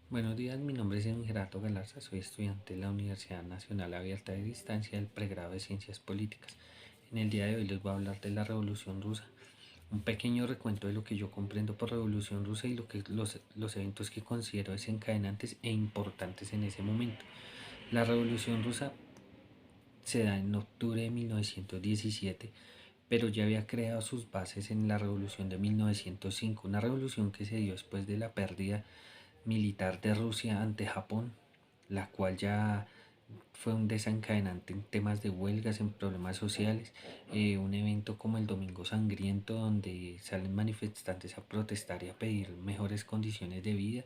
Buenos días, mi nombre es Edwin Gerardo Galarza, soy estudiante de la Universidad Nacional Abierta de Distancia del pregrado de Ciencias Políticas. En el día de hoy les voy a hablar de la Revolución Rusa, un pequeño recuento de lo que yo comprendo por Revolución Rusa y los eventos que considero desencadenantes e importantes en ese momento. La Revolución Rusa se da en octubre de 1917, pero ya había creado sus bases en la Revolución de 1905, una revolución que se dio después de la pérdida militar de Rusia ante Japón, la cual ya fue un desencadenante en temas de huelgas, en problemas sociales, un evento como el Domingo Sangriento, donde salen manifestantes a protestar y a pedir mejores condiciones de vida,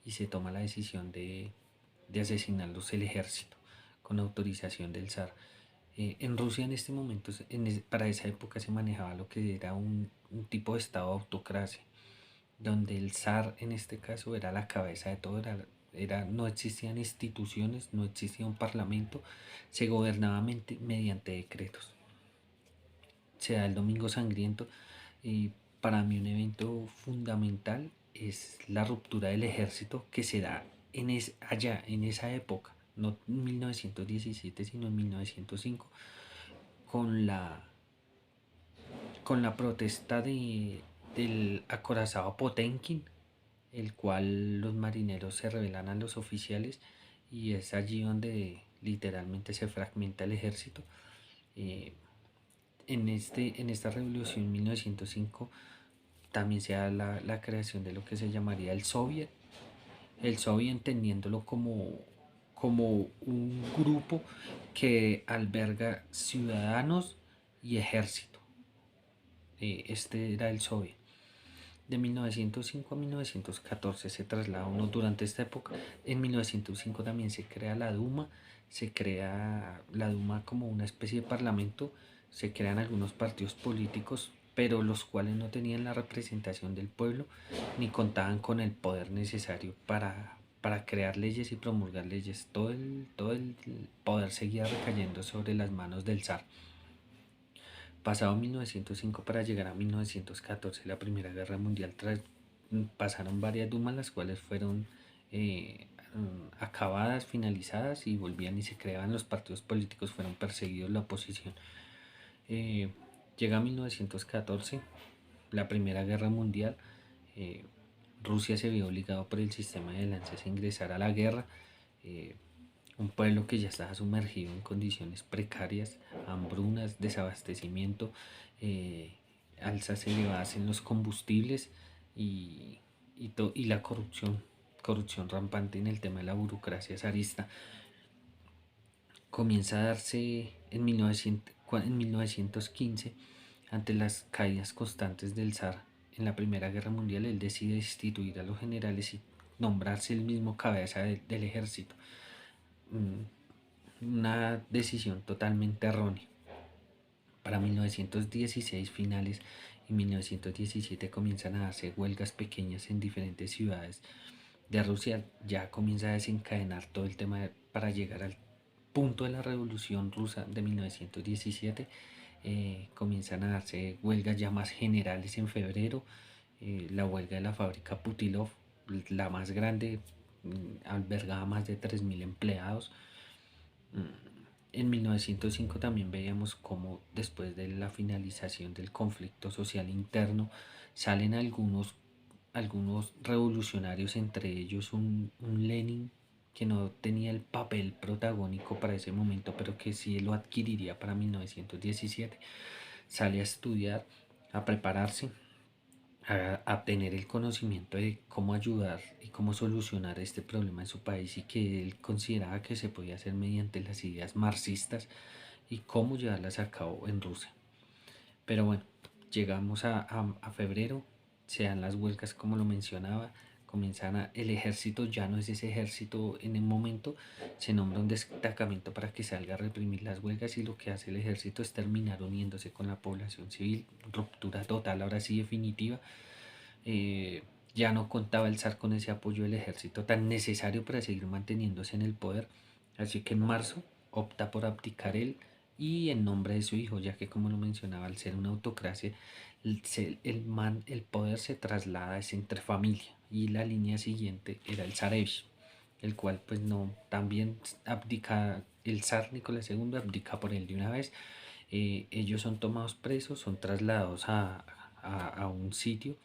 y se toma la decisión de asesinarlos el ejército con autorización del zar. En Rusia en este momento, para esa época se manejaba lo que era un tipo de estado de autocracia, donde el zar en este caso era la cabeza de todo, no existían instituciones, no existía un parlamento, se gobernaba mediante decretos. Se da el Domingo Sangriento y para mí un evento fundamental es la ruptura del ejército que se da allá, en esa época, no en 1917 sino en 1905, con la protesta del acorazado Potenkin, el cual los marineros se rebelan a los oficiales, y es allí donde literalmente se fragmenta el ejército. Eh, en esta revolución 1905 también se da la creación de lo que se llamaría el Soviet entendiéndolo como un grupo que alberga ciudadanos y ejército. Este era el Soviet. De 1905 a 1914 se traslada uno durante esta época. En 1905 también se crea la Duma, se crea la Duma como una especie de parlamento, se crean algunos partidos políticos, pero los cuales no tenían la representación del pueblo ni contaban con el poder necesario para crear leyes y promulgar leyes. Todo el poder seguía recayendo sobre las manos del zar. Pasado 1905 para llegar a 1914, la Primera Guerra Mundial, pasaron varias dumas las cuales fueron acabadas, finalizadas, y volvían y se creaban los partidos políticos, fueron perseguidos la oposición. Eh, Llega 1914, la Primera Guerra Mundial, eh, Rusia se vio obligado por el sistema de lanzas a ingresar a la guerra. eh, un pueblo que ya estaba sumergido en condiciones precarias, hambrunas, desabastecimiento, eh, alzas elevadas en los combustibles y, y la corrupción rampante en el tema de la burocracia zarista. Comienza a darse en 1915, ante las caídas constantes del zar en la Primera Guerra Mundial. Él decide destituir a los generales y nombrarse el mismo cabeza del ejército. Una decisión totalmente errónea. Para 1916 finales y 1917 comienzan a darse huelgas pequeñas en diferentes ciudades de Rusia. Ya comienza a desencadenar todo el tema para llegar al punto de la Revolución Rusa de 1917. Comienzan a darse huelgas ya más generales en febrero. La huelga de la fábrica Putilov, la más grande, albergaba más de 3.000 empleados. En 1905 también veíamos cómo después de la finalización del conflicto social interno salen algunos revolucionarios, entre ellos un Lenin que no tenía el papel protagónico para ese momento, pero que sí lo adquiriría para 1917. Sale a estudiar, a prepararse, a tener el conocimiento de cómo ayudar y cómo solucionar este problema en su país, y que él consideraba que se podía hacer mediante las ideas marxistas y cómo llevarlas a cabo en Rusia. Pero bueno, llegamos a febrero, se dan las huelgas como lo mencionaba, el ejército ya no es ese ejército en el momento, se nombra un destacamento para que salga a reprimir las huelgas, y lo que hace el ejército es terminar uniéndose con la población civil, ruptura total, ahora sí definitiva. eh, ya no contaba el zar con ese apoyo del ejército tan necesario para seguir manteniéndose en el poder, así que en marzo opta por abdicar él y en nombre de su hijo, ya que como lo mencionaba, al ser una autocracia, el poder se traslada es entre familia, y la línea siguiente era el Zarevich, el cual pues no, también abdica, el zar Nicolás II abdica por él de una vez. Ellos son tomados presos, son trasladados a un sitio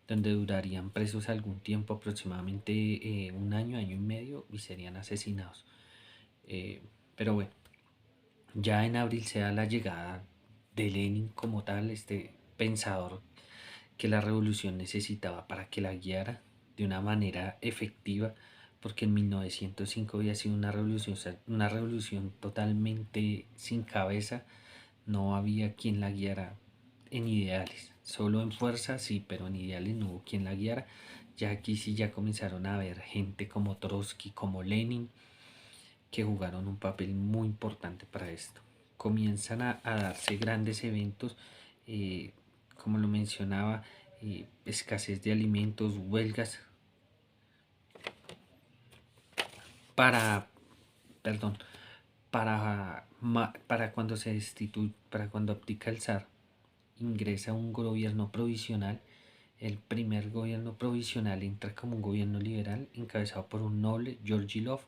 donde durarían presos algún tiempo, aproximadamente un año, año y medio, y serían asesinados. Pero bueno, ya en abril se da la llegada de Lenin como tal, este pensador que la revolución necesitaba para que la guiara de una manera efectiva, porque en 1905 había sido una revolución totalmente sin cabeza, no había quien la guiara en ideales, solo en fuerza sí, pero en ideales no hubo quien la guiara. Ya aquí sí ya comenzaron a haber gente como Trotsky, como Lenin, que jugaron un papel muy importante para esto. Comienzan a darse grandes eventos, eh, como lo mencionaba, escasez de alimentos, huelgas para, perdón, para cuando se destituye, para cuando abdica el zar, ingresa un gobierno provisional. El primer gobierno provisional entra como un gobierno liberal encabezado por un noble, Georgi Love,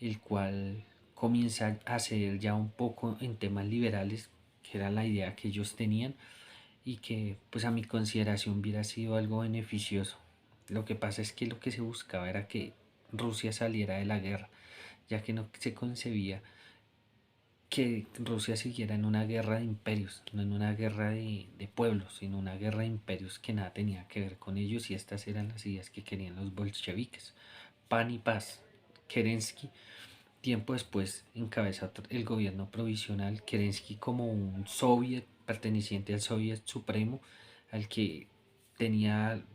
el cual comienza a ceder ya un poco en temas liberales, que era la idea que ellos tenían y que pues a mi consideración hubiera sido algo beneficioso. Lo que pasa es que lo que se buscaba era que Rusia saliera de la guerra, ya que no se concebía que Rusia siguiera en una guerra de imperios, no en una guerra de pueblos, sino una guerra de imperios que nada tenía que ver con ellos, y estas eran las ideas que querían los bolcheviques. Pan y paz. Kerensky tiempo después encabeza el gobierno provisional, Kerensky como un soviet perteneciente al soviet supremo, al que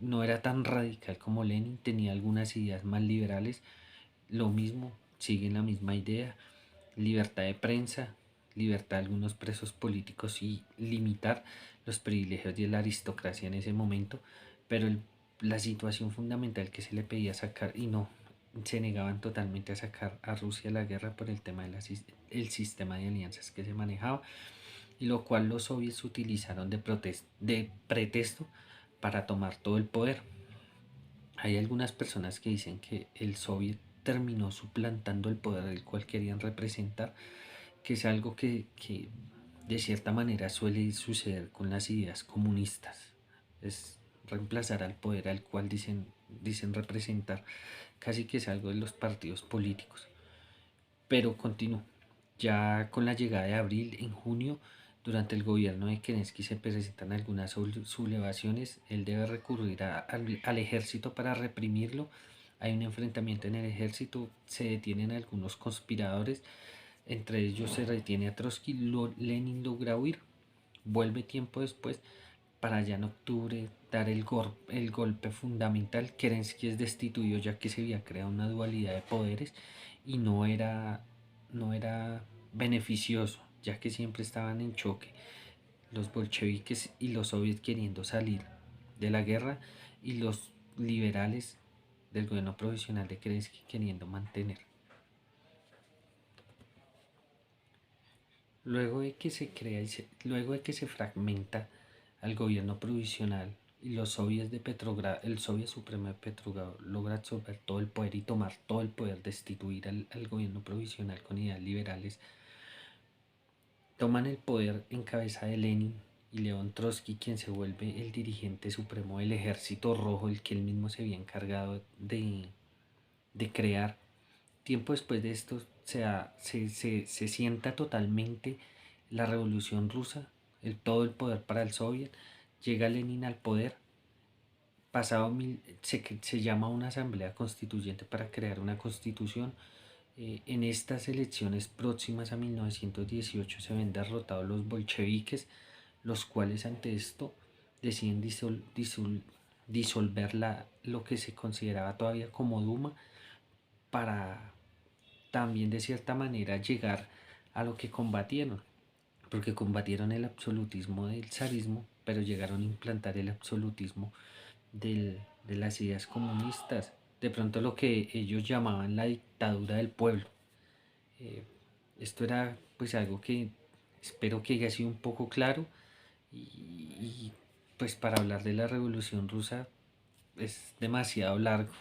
no era tan radical como Lenin, tenía algunas ideas más liberales, lo mismo, siguen la misma idea, libertad de prensa, libertad de algunos presos políticos y limitar los privilegios de la aristocracia en ese momento, pero la situación fundamental que se le pedía sacar, y no, se negaban totalmente a sacar a Rusia a la guerra por el tema del sistema de alianzas que se manejaba, y lo cual los soviets utilizaron de pretexto para tomar todo el poder. Hay algunas personas que dicen que el soviet terminó suplantando el poder del cual querían representar, que es algo que de cierta manera suele suceder con las ideas comunistas. Es reemplazar al poder al cual dicen representar, casi que es algo de los partidos políticos. Pero continúo. Ya con la llegada de abril, en junio, durante el gobierno de Kerensky se presentan algunas sublevaciones. Él debe recurrir al ejército para reprimirlo. Hay un enfrentamiento en el ejército, se detienen algunos conspiradores, entre ellos se detiene a Trotsky. Lenin logra huir, vuelve tiempo después para ya en octubre dar el golpe fundamental. Kerensky es destituido ya que se había creado una dualidad de poderes y no era beneficioso, ya que siempre estaban en choque los bolcheviques y los soviets queriendo salir de la guerra, y los liberales del gobierno provisional de Kerensky queriendo mantener. Luego de que se fragmenta al gobierno provisional y los soviets de Petrogrado, el soviet supremo de Petrogrado logra absorber todo el poder y tomar todo el poder, destituir al gobierno provisional con ideas liberales, toman el poder en cabeza de Lenin y León Trotsky, quien se vuelve el dirigente supremo del Ejército Rojo, el que él mismo se había encargado de crear. Tiempo después de esto se sienta totalmente la revolución rusa, todo el poder para el soviet, llega Lenin al poder, se llama una asamblea constituyente para crear una constitución. En estas elecciones próximas a 1918 se ven derrotados los bolcheviques, los cuales ante esto deciden disolver lo que se consideraba todavía como Duma, para también de cierta manera llegar a lo que combatieron, porque combatieron el absolutismo del zarismo, pero llegaron a implantar el absolutismo de las ideas comunistas, de pronto lo que ellos llamaban la dictadura del pueblo. Eh, Esto era pues algo que espero que haya sido un poco claro, y pues para hablar de la Revolución Rusa es demasiado largo.